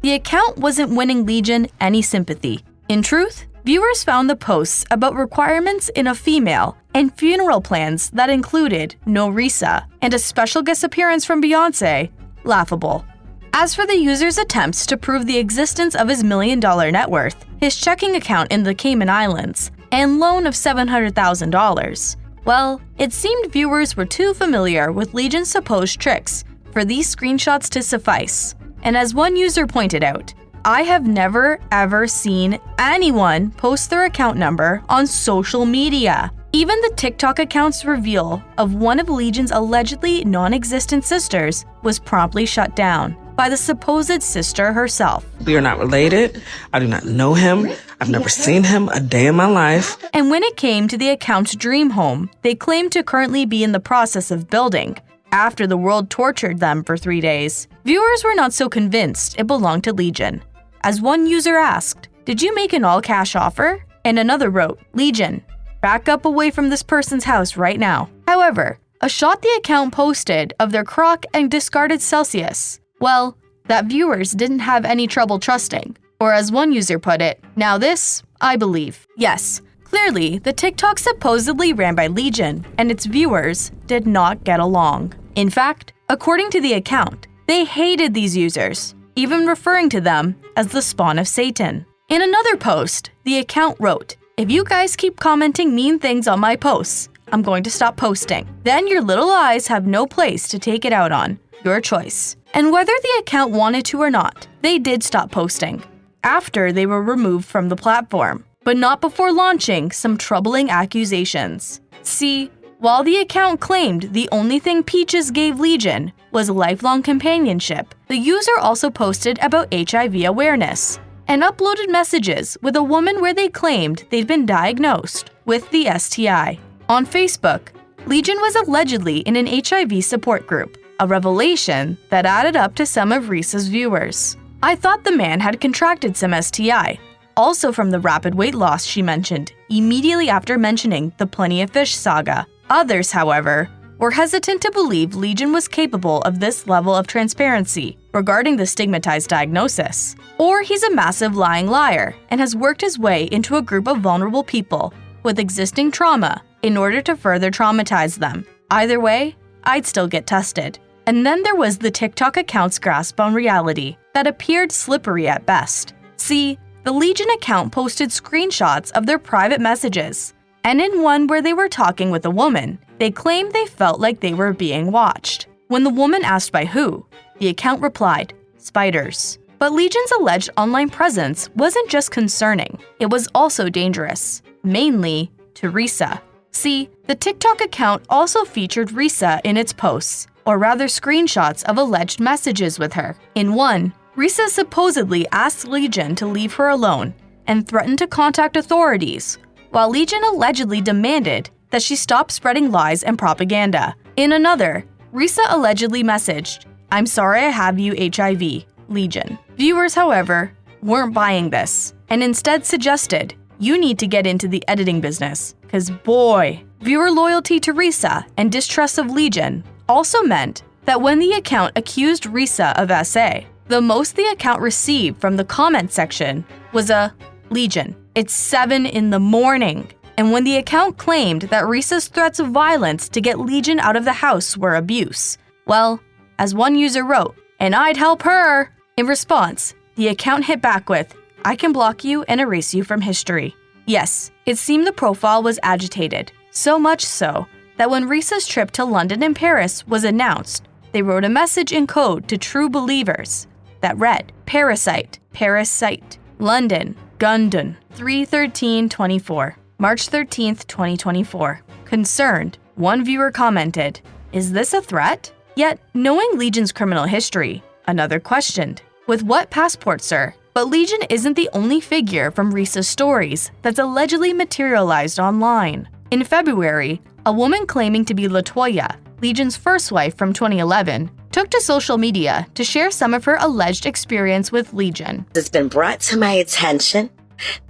The account wasn't winning Legion any sympathy. In truth, viewers found the posts about requirements in a female and funeral plans that included no Reesa and a special guest appearance from Beyonce laughable. As for the user's attempts to prove the existence of his $1 million net worth, his checking account in the Cayman Islands, and loan of $700,000, well, it seemed viewers were too familiar with Legion's supposed tricks for these screenshots to suffice. And as one user pointed out, I have never ever seen anyone post their account number on social media. Even the TikTok account's reveal of one of Legion's allegedly non-existent sisters was promptly shut down. by the supposed sister herself. We are not related. I do not know him. I've never seen him a day in my life. And when it came to the account's dream home, they claimed to currently be in the process of building, after the world tortured them for 3 days. Viewers were not so convinced it belonged to Legion. As one user asked, "Did you make an all-cash offer?" And another wrote, "Legion, back up away from this person's house right now." However, a shot the account posted of their crock and discarded Celsius, well, that viewers didn't have any trouble trusting. Or as one user put it, "Now this, I believe." Yes, clearly, the TikTok supposedly ran by Legion and its viewers did not get along. In fact, according to the account, they hated these users, even referring to them as the spawn of Satan. In another post, the account wrote, "If you guys keep commenting mean things on my posts, I'm going to stop posting. Then your little eyes have no place to take it out on. Your choice." And whether the account wanted to or not, they did stop posting after they were removed from the platform, but not before launching some troubling accusations. See, while the account claimed the only thing Peaches gave Legion was lifelong companionship, the user also posted about HIV awareness and uploaded messages with a woman where they claimed they'd been diagnosed with the STI. On Facebook, Legion was allegedly in an HIV support group, a revelation that added up to some of Reesa's viewers. "I thought the man had contracted some STI, also from the rapid weight loss," she mentioned, immediately after mentioning the Plenty of Fish saga. Others, however, were hesitant to believe Legion was capable of this level of transparency regarding the stigmatized diagnosis. Or he's a massive lying liar and has worked his way into a group of vulnerable people with existing trauma in order to further traumatize them. Either way, I'd still get tested. And then there was the TikTok account's grasp on reality that appeared slippery at best. See, the Legion account posted screenshots of their private messages, and in one where they were talking with a woman, they claimed they felt like they were being watched. When the woman asked by who, the account replied, "Spiders." But Legion's alleged online presence wasn't just concerning, it was also dangerous, mainly to Reesa. See, the TikTok account also featured Reesa in its posts, or rather screenshots of alleged messages with her. In one, Reesa supposedly asked Legion to leave her alone and threatened to contact authorities, while Legion allegedly demanded that she stop spreading lies and propaganda. In another, Reesa allegedly messaged, "I'm sorry I have you HIV, Legion." Viewers, however, weren't buying this, and instead suggested, "You need to get into the editing business, cause boy." Viewer loyalty to Reesa and distrust of Legion also meant that when the account accused Reesa of SA, the most the account received from the comment section was a "Legion, it's 7 in the morning." And when the account claimed that Reesa's threats of violence to get Legion out of the house were abuse, well, as one user wrote, "And I'd help her." In response, the account hit back with, "I can block you and erase you from history." Yes, it seemed the profile was agitated, so much so that when Reesa's trip to London and Paris was announced, they wrote a message in code to true believers that read, "Parasite, Parasite, London, Gundun, 3/13/24, March 13th, 2024. Concerned, one viewer commented, "Is this a threat?" Yet, knowing Legion's criminal history, another questioned, "With what passport, sir?" But Legion isn't the only figure from Reesa's stories that's allegedly materialized online. In February, a woman claiming to be LaToya, Legion's first wife from 2011, took to social media to share some of her alleged experience with Legion. It's been brought to my attention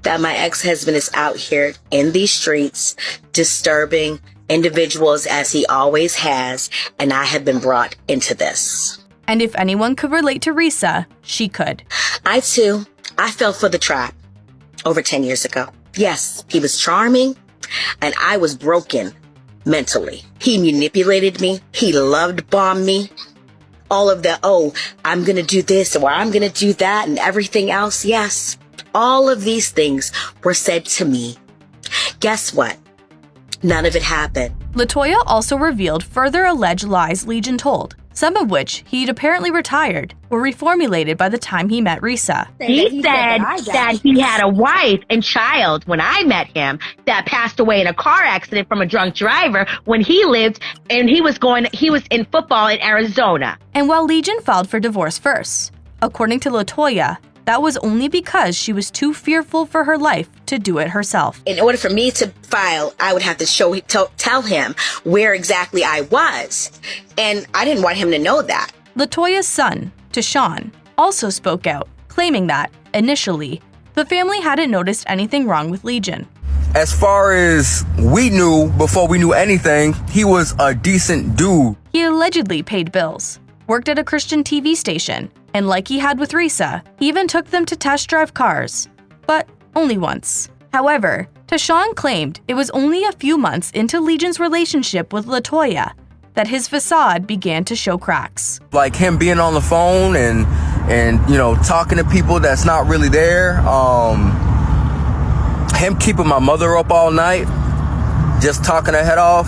that my ex-husband is out here in these streets disturbing individuals as he always has, and I have been brought into this. And if anyone could relate to Reesa, she could. I fell for the trap over 10 years ago. Yes, he was charming, and I was broken mentally. He manipulated me. He love-bombed me. All of the, "Oh, I'm going to do this," or "I'm going to do that," and everything else. Yes, all of these things were said to me. Guess what? None of it happened. LaToya also revealed further alleged lies Legion told, some of which he'd apparently retired, were reformulated by the time he met Reesa. He said that he had a wife and child when I met him that passed away in a car accident from a drunk driver when he lived and he was in football in Arizona. And while Legion filed for divorce first, according to LaToya, that was only because she was too fearful for her life to do it herself. In order for me to file, I would have to tell him where exactly I was. And I didn't want him to know that. LaToya's son, Tashawn, also spoke out, claiming that, initially, the family hadn't noticed anything wrong with Legion. As far as we knew, before we knew anything, he was a decent dude. He allegedly paid bills, worked at a Christian TV station, and like he had with Reesa, he even took them to test drive cars, but only once. However, Tashawn claimed it was only a few months into Legion's relationship with LaToya that his facade began to show cracks. Like him being on the phone and talking to people that's not really there. Him keeping my mother up all night, just talking her head off,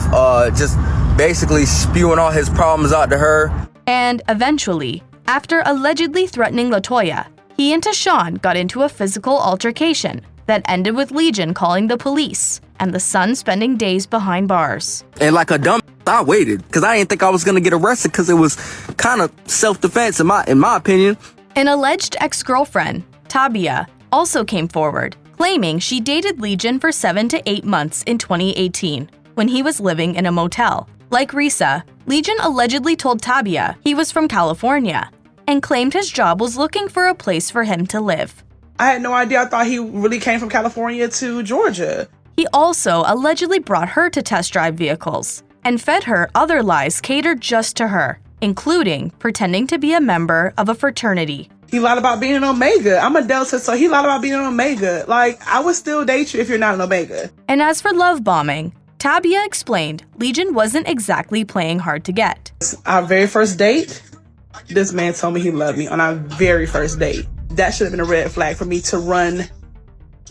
just basically spewing all his problems out to her. And eventually, after allegedly threatening LaToya, he and Tashawn got into a physical altercation that ended with Legion calling the police and the son spending days behind bars. And like a dumb, I waited because I didn't think I was going to get arrested because it was kind of self-defense in my opinion. An alleged ex-girlfriend, Tabia, also came forward, claiming she dated Legion for 7 to 8 months in 2018 when he was living in a motel. Like Reesa, Legion allegedly told Tabia he was from California and claimed his job was looking for a place for him to live. I had no idea. I thought he really came from California to Georgia. He also allegedly brought her to test drive vehicles and fed her other lies catered just to her, including pretending to be a member of a fraternity. He lied about being an Omega. I'm a Delta, so he lied about being an Omega. Like, I would still date you if you're not an Omega. And as for love bombing, Tabia explained Legion wasn't exactly playing hard to get. Our very first date, this man told me he loved me on our very first date. That should have been a red flag for me to run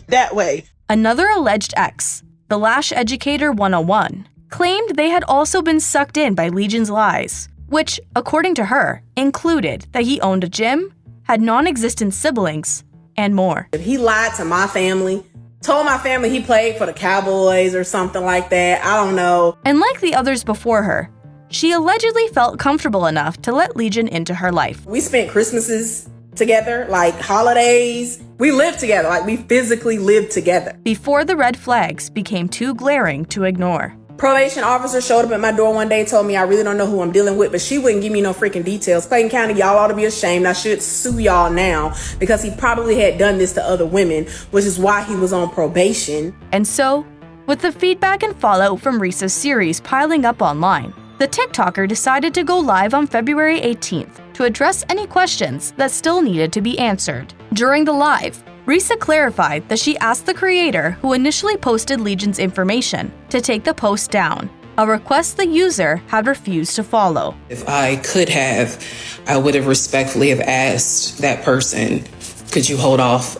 that way. Another alleged ex, the Lash Educator 101, claimed they had also been sucked in by Legion's lies, which, according to her, included that he owned a gym, had non-existent siblings, and more. He lied to my family, told my family he played for the Cowboys or something like that. I don't know. And like the others before her, she allegedly felt comfortable enough to let Legion into her life. We spent Christmases together, like holidays. We lived together, like we physically lived together. Before the red flags became too glaring to ignore. Probation officer showed up at my door one day, told me I really don't know who I'm dealing with, but she wouldn't give me no freaking details. Clayton County, y'all ought to be ashamed. I should sue y'all now because he probably had done this to other women, which is why he was on probation. And so, with the feedback and fallout from Reesa's series piling up online, the TikToker decided to go live on February 18th to address any questions that still needed to be answered. During the live, Reesa clarified that she asked the creator who initially posted Legion's information to take the post down, a request the user had refused to follow. If I could have, I would have respectfully have asked that person, could you hold off?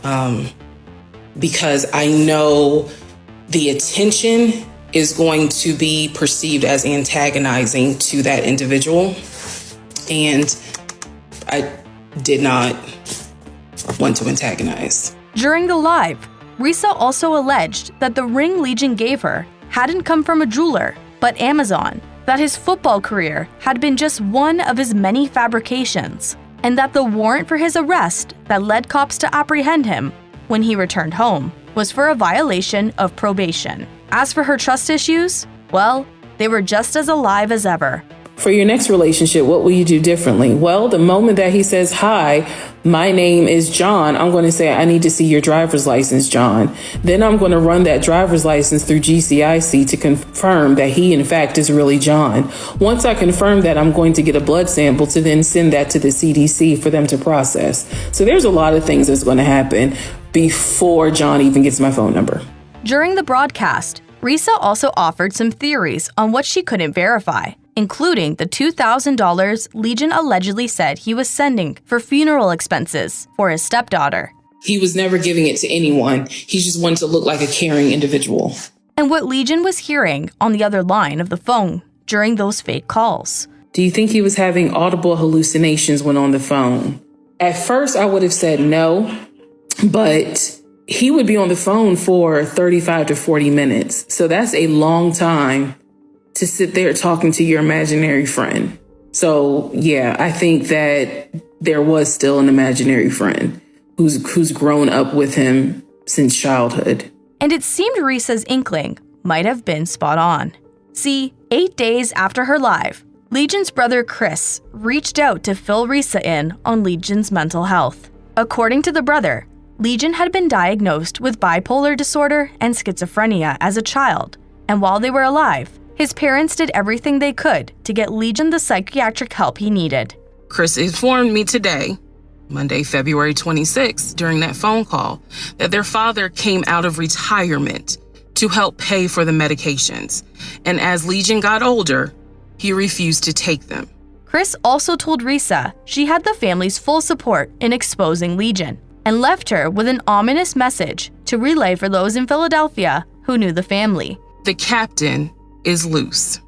Because I know the attention is going to be perceived as antagonizing to that individual. And I did not want to antagonize. During the live, Reesa also alleged that the ring Legion gave her hadn't come from a jeweler, but Amazon, that his football career had been just one of his many fabrications, and that the warrant for his arrest that led cops to apprehend him when he returned home was for a violation of probation. As for her trust issues, well, they were just as alive as ever. For your next relationship, what will you do differently? Well, the moment that he says, hi, my name is John, I'm going to say, I need to see your driver's license, John. Then I'm going to run that driver's license through GCIC to confirm that he, in fact, is really John. Once I confirm that, I'm going to get a blood sample to then send that to the CDC for them to process. So there's a lot of things that's going to happen before John even gets my phone number. During the broadcast, Reesa also offered some theories on what she couldn't verify, including the $2,000 Legion allegedly said he was sending for funeral expenses for his stepdaughter. He was never giving it to anyone. He just wanted to look like a caring individual. And what Legion was hearing on the other line of the phone during those fake calls. Do you think he was having audible hallucinations when on the phone? At first, I would have said no, but he would be on the phone for 35 to 40 minutes. So that's a long time to sit there talking to your imaginary friend. So yeah, I think that there was still an imaginary friend who's grown up with him since childhood. And it seemed Reesa's inkling might have been spot on. See, 8 days after her live, Legion's brother Chris reached out to fill Reesa in on Legion's mental health. According to the brother, Legion had been diagnosed with bipolar disorder and schizophrenia as a child, and while they were alive, his parents did everything they could to get Legion the psychiatric help he needed. Chris informed me today, Monday, February 26th, during that phone call, that their father came out of retirement to help pay for the medications. And as Legion got older, he refused to take them. Chris also told Reesa she had the family's full support in exposing Legion and left her with an ominous message to relay for those in Philadelphia who knew the family. The captain is loose.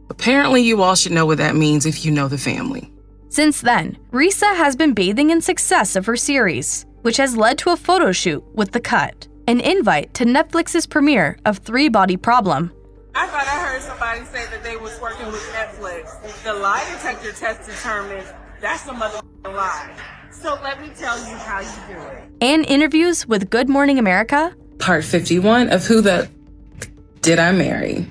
Apparently, you all should know what that means if you know the family. Since then, Reesa has been bathing in success of her series, which has led to a photo shoot with The Cut, an invite to Netflix's premiere of Three Body Problem. I thought I heard somebody say that they was working with Netflix. The lie detector test determined that's a motherfucking lie. So let me tell you how you do it. And interviews with Good Morning America. Part 51 of Who the Did I Marry?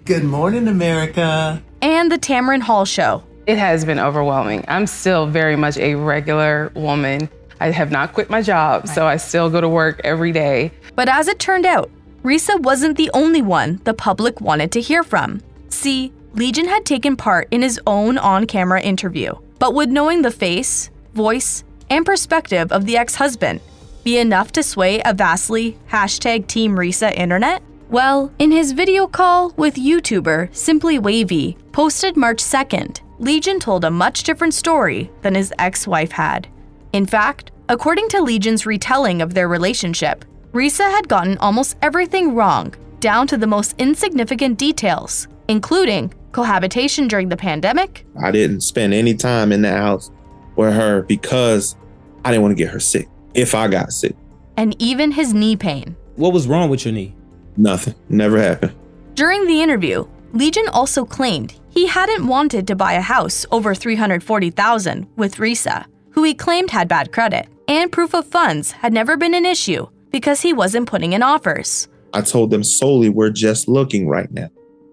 Good Morning America. And The Tamron Hall Show. It has been overwhelming. I'm still very much a regular woman. I have not quit my job, so I still go to work every day. But as it turned out, Reesa wasn't the only one the public wanted to hear from. See, Legion had taken part in his own on-camera interview. But would knowing the face, voice, and perspective of the ex-husband be enough to sway a vastly #Team Reesa internet? Well, in his video call with YouTuber Simply Wavy, posted March 2nd, Legion told a much different story than his ex-wife had. In fact, according to Legion's retelling of their relationship, Reesa had gotten almost everything wrong, down to the most insignificant details, including cohabitation during the pandemic. I didn't spend any time in the house with her because I didn't want to get her sick if I got sick. And even his knee pain. What was wrong with your knee? Nothing. Never happened. During the interview, Legion also claimed he hadn't wanted to buy a house over $340,000 with Reesa, who he claimed had bad credit, and proof of funds had never been an issue because he wasn't putting in offers. I told them solely we're just looking right now.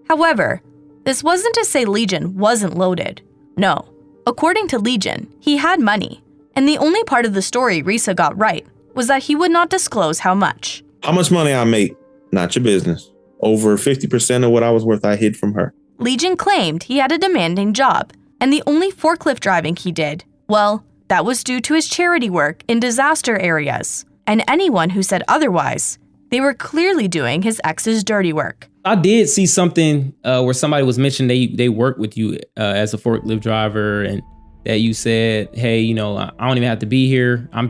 However, this wasn't to say Legion wasn't loaded. No. According to Legion, he had money, and the only part of the story Reesa got right was that he would not disclose how much. How much money I make? Not your business. Over 50% of what I was worth I hid from her. Legion claimed he had a demanding job, and the only forklift driving he did, well, that was due to his charity work in disaster areas. And anyone who said otherwise, they were clearly doing his ex's dirty work. I did see something where somebody was mentioning they worked with you as a forklift driver, and that you said, hey, you know, I don't even have to be here. I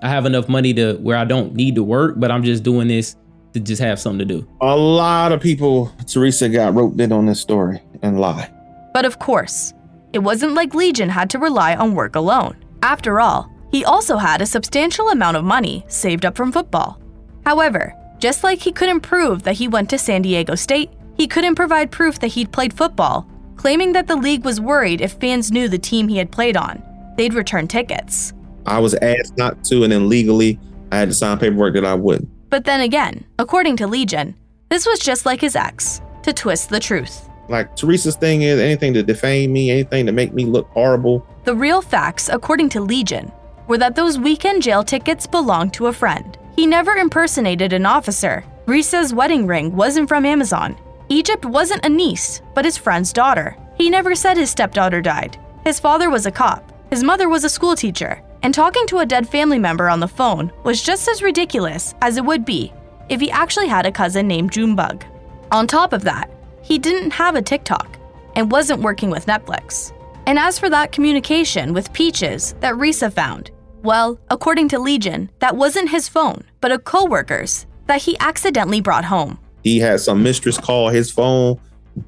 have enough money to where I don't need to work, but I'm just doing this to just have something to do. A lot of people, Teresa, got roped in on this story and lie. But of course, it wasn't like Legion had to rely on work alone. After all, he also had a substantial amount of money saved up from football. However, just like he couldn't prove that he went to San Diego State, he couldn't provide proof that he'd played football, claiming that the league was worried if fans knew the team he had played on, they'd return tickets. I was asked not to, and then legally, I had to sign paperwork that I wouldn't. But then again, according to Legion, this was just like his ex, to twist the truth. Like Teresa's thing is anything to defame me, anything to make me look horrible. The real facts, according to Legion, were that those weekend jail tickets belonged to a friend. He never impersonated an officer. Reesa's wedding ring wasn't from Amazon. Egypt wasn't a niece, but his friend's daughter. He never said his stepdaughter died. His father was a cop. His mother was a school teacher. And talking to a dead family member on the phone was just as ridiculous as it would be if he actually had a cousin named Junebug. On top of that, he didn't have a TikTok and wasn't working with Netflix. And as for that communication with Peaches that Reesa found, well, according to Legion, that wasn't his phone, but a coworker's that he accidentally brought home. He had some mistress call his phone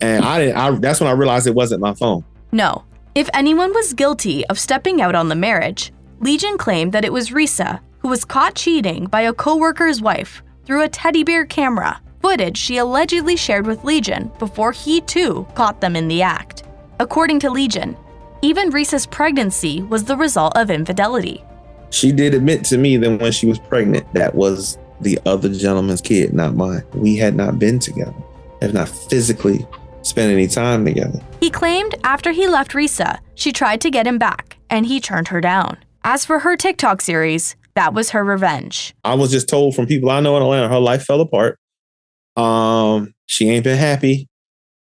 And that's when I realized it wasn't my phone. No. If anyone was guilty of stepping out on the marriage, Legion claimed that it was Reesa, who was caught cheating by a co-worker's wife through a teddy bear camera, footage she allegedly shared with Legion before he too caught them in the act. According to Legion, even Reesa's pregnancy was the result of infidelity. She did admit to me that when she was pregnant, that was the other gentleman's kid, not mine. We had not been together, have not physically spent any time together. He claimed after he left Reesa, she tried to get him back, and he turned her down. As for her TikTok series, that was her revenge. I was just told from people I know in Atlanta, her life fell apart. She ain't been happy.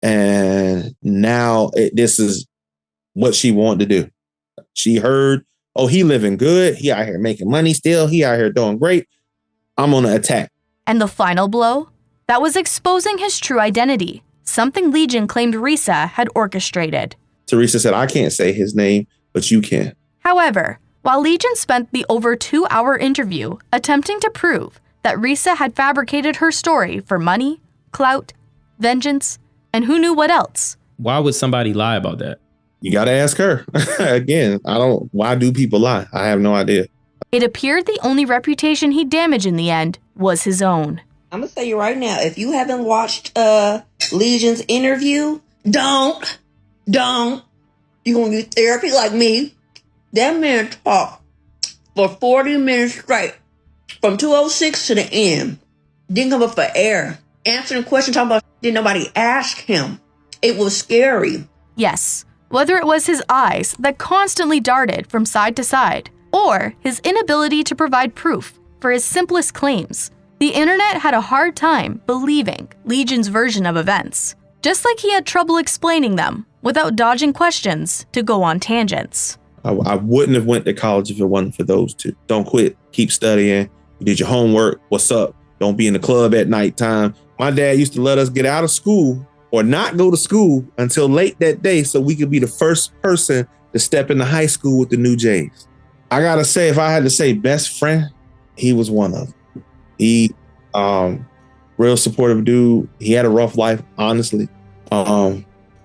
And now this is what she wanted to do. She heard, oh, he living good. He out here making money still. He out here doing great. I'm going to attack. And the final blow? That was exposing his true identity, something Legion claimed Reesa had orchestrated. Teresa said, I can't say his name, but you can. However, while Legion spent the over 2-hour interview attempting to prove that Reesa had fabricated her story for money, clout, vengeance, and who knew what else. Why would somebody lie about that? You got to ask her. Again, why do people lie? I have no idea. It appeared the only reputation he damaged in the end was his own. I'm going to tell you right now, if you haven't watched Legion's interview, don't. You're going to get therapy like me. That man talked for 40 minutes straight, from 2:06 to the end. Didn't come up for air. Answering questions, talking about didn't nobody ask him. It was scary. Yes, whether it was his eyes that constantly darted from side to side, or his inability to provide proof for his simplest claims, the internet had a hard time believing Legion's version of events, just like he had trouble explaining them without dodging questions to go on tangents. I wouldn't have went to college if it wasn't for those two. Don't quit. Keep studying. You did your homework. What's up? Don't be in the club at nighttime. My dad used to let us get out of school or not go to school until late that day so we could be the first person to step into high school with the new Jays. I got to say, if I had to say best friend, he was one of them. He, real supportive dude. He had a rough life, honestly.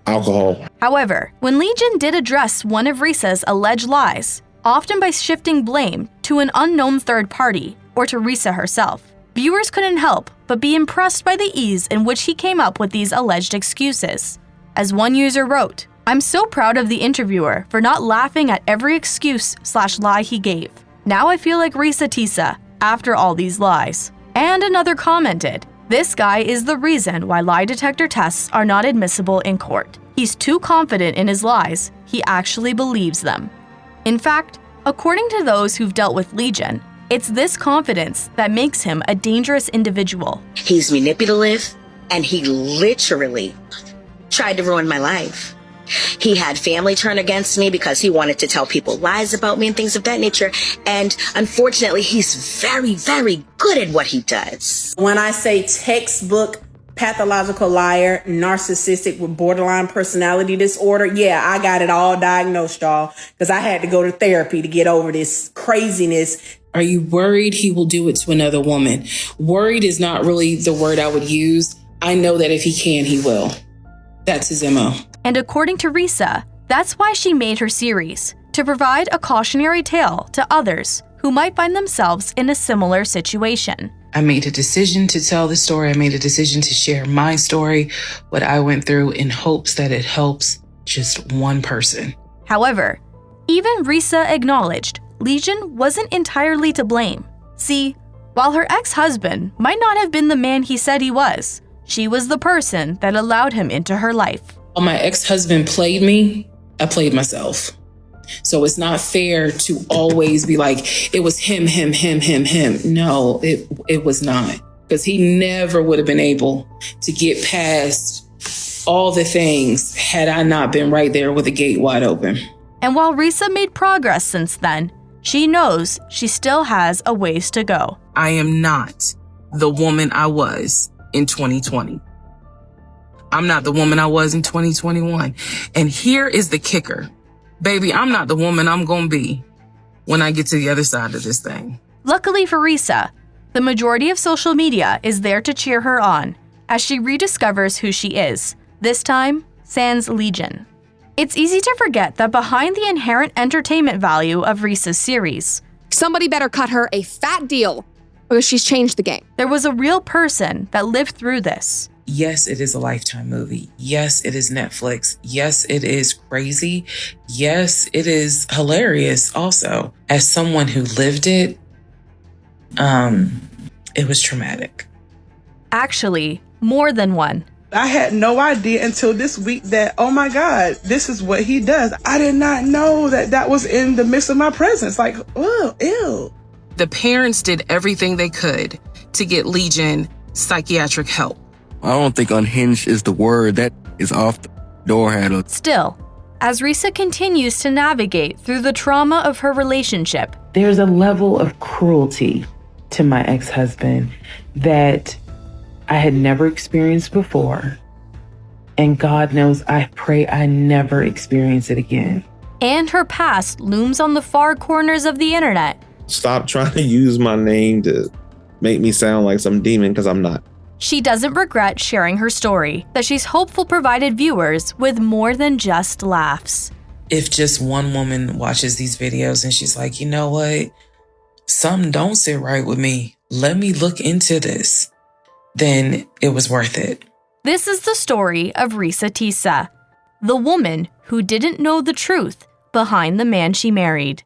Alcohol. However, when Legion did address one of Reesa's alleged lies, often by shifting blame to an unknown third party or to Reesa herself, viewers couldn't help but be impressed by the ease in which he came up with these alleged excuses. As one user wrote, "I'm so proud of the interviewer for not laughing at every excuse/lie he gave. Now I feel like Reesa Tisa after all these lies." And another commented, "This guy is the reason why lie detector tests are not admissible in court. He's too confident in his lies, he actually believes them." In fact, according to those who've dealt with Legion, it's this confidence that makes him a dangerous individual. He's manipulative, and he literally tried to ruin my life. He had family turn against me because he wanted to tell people lies about me and things of that nature. And unfortunately, he's very, very good at what he does. When I say textbook pathological liar, narcissistic with borderline personality disorder, yeah, I got it all diagnosed, y'all, because I had to go to therapy to get over this craziness. Are you worried he will do it to another woman? Worried is not really the word I would use. I know that if he can, he will. That's his MO. And according to Reesa, that's why she made her series, to provide a cautionary tale to others who might find themselves in a similar situation. I made a decision to tell the story. I made a decision to share my story, what I went through, in hopes that it helps just one person. However, even Reesa acknowledged Legion wasn't entirely to blame. See, while her ex-husband might not have been the man he said he was, she was the person that allowed him into her life. While my ex-husband played me, I played myself. So it's not fair to always be like, it was him. No, it was not. Because he never would have been able to get past all the things had I not been right there with the gate wide open. And while Reesa made progress since then, she knows she still has a ways to go. I am not the woman I was in 2020. I'm not the woman I was in 2021. And here is the kicker. Baby, I'm not the woman I'm gonna be when I get to the other side of this thing. Luckily for Reesa, the majority of social media is there to cheer her on as she rediscovers who she is, This time, sans Legion. It's easy to forget that behind the inherent entertainment value of Reesa's series, somebody better cut her a fat deal because she's changed the game. There was a real person that lived through this. Yes, it is a Lifetime movie. Yes, it is Netflix. Yes, it is crazy. Yes, it is hilarious also. As someone who lived it, it was traumatic. Actually, more than one. I had no idea until this week that, oh my God, this is what he does. I did not know that was in the midst of my presence. Like, oh, ew. The parents did everything they could to get Legion psychiatric help. I don't think unhinged is the word. That is off the door handle. Still, as Reesa continues to navigate through the trauma of her relationship, there's a level of cruelty to my ex-husband that I had never experienced before. And God knows I pray I never experience it again. And her past looms on the far corners of the internet. Stop trying to use my name to make me sound like some demon, because I'm not. She doesn't regret sharing her story, that she's hopeful provided viewers with more than just laughs. If just one woman watches these videos and she's like, you know what? Something don't sit right with me. Let me look into this. Then it was worth it. This is the story of Reesa Tisa, the woman who didn't know the truth behind the man she married.